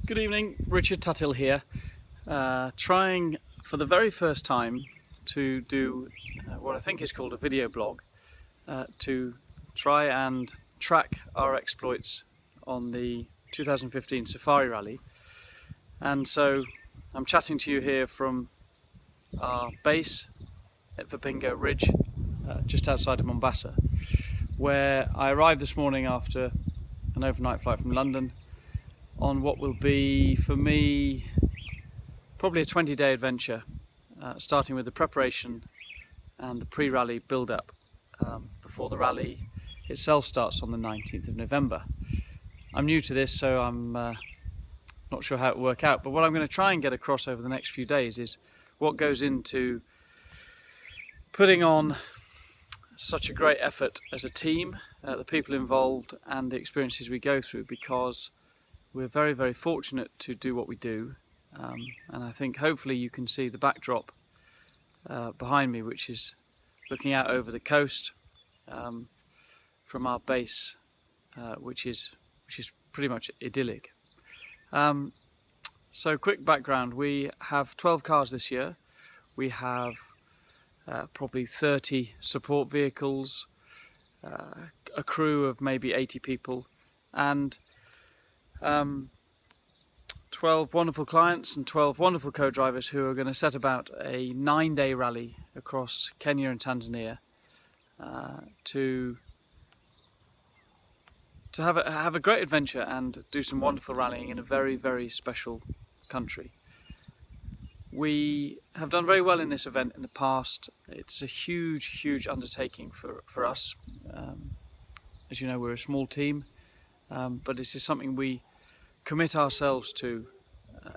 Good evening, Richard Tuthill here, trying for the very first time to do what I think is called a video blog, to try and track our exploits on the 2015 Safari Rally. And so I'm chatting to you here from our base at Vipingo Ridge, just outside of Mombasa, where I arrived this morning after an overnight flight from London on what will be, for me, probably a 20-day adventure, starting with the preparation and the pre-rally build-up before the rally itself starts on the 19th of November. I'm new to this, so I'm not sure how it will work out, but what I'm going to try and get across over the next few days is what goes into putting on such a great effort as a team, the people involved and the experiences we go through, because we're very, very fortunate to do what we do, and I think hopefully you can see the backdrop behind me, which is looking out over the coast from our base, which is pretty much idyllic. So quick background: we have 12 cars this year. We have probably 30 support vehicles, a crew of maybe 80 people, and 12 wonderful clients and 12 wonderful co-drivers who are going to set about a 9-day rally across Kenya and Tanzania to have a great adventure and do some wonderful rallying in a very, very special country. We have done very well in this event in the past. It's a huge undertaking for us. As you know, we're a small team, but this is something we commit ourselves to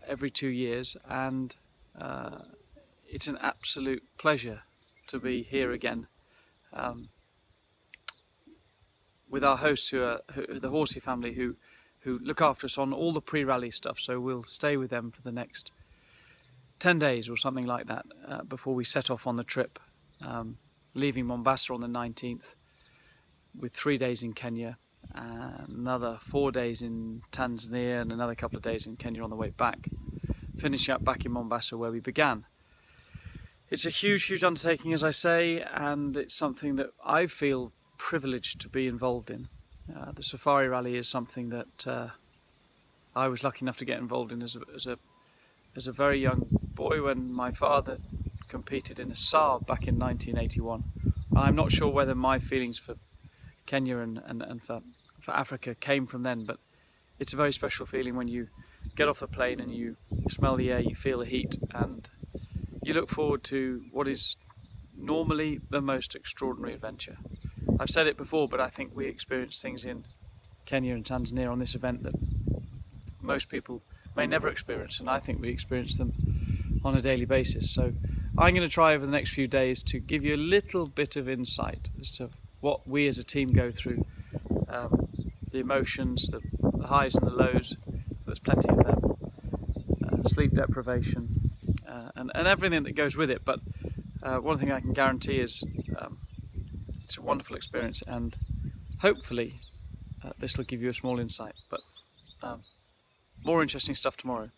every 2 years, and it's an absolute pleasure to be here again with our hosts, who are the Horsey family, who look after us on all the pre-rally stuff. So we'll stay with them for the next 10 days or something like that before we set off on the trip, leaving Mombasa on the 19th with 3 days in Kenya, another 4 days in Tanzania, and another couple of days in Kenya on the way back, finishing up back in Mombasa where we began. It's a huge undertaking, as I say, and it's something that I feel privileged to be involved in. The Safari Rally is something that I was lucky enough to get involved in as a very young boy when my father competed in a Saab back in 1981. I'm not sure whether my feelings for Kenya and for Africa came from then, but it's a very special feeling when you get off the plane and you smell the air, you feel the heat, and you look forward to what is normally the most extraordinary adventure. I've said it before, but I think we experience things in Kenya and Tanzania on this event that most people may never experience, and I think we experience them on a daily basis. So I'm going to try over the next few days to give you a little bit of insight as to what we as a team go through, the emotions, the highs and the lows. There's plenty of them, sleep deprivation, and everything that goes with it. But one thing I can guarantee is it's a wonderful experience, and hopefully this will give you a small insight. But more interesting stuff tomorrow.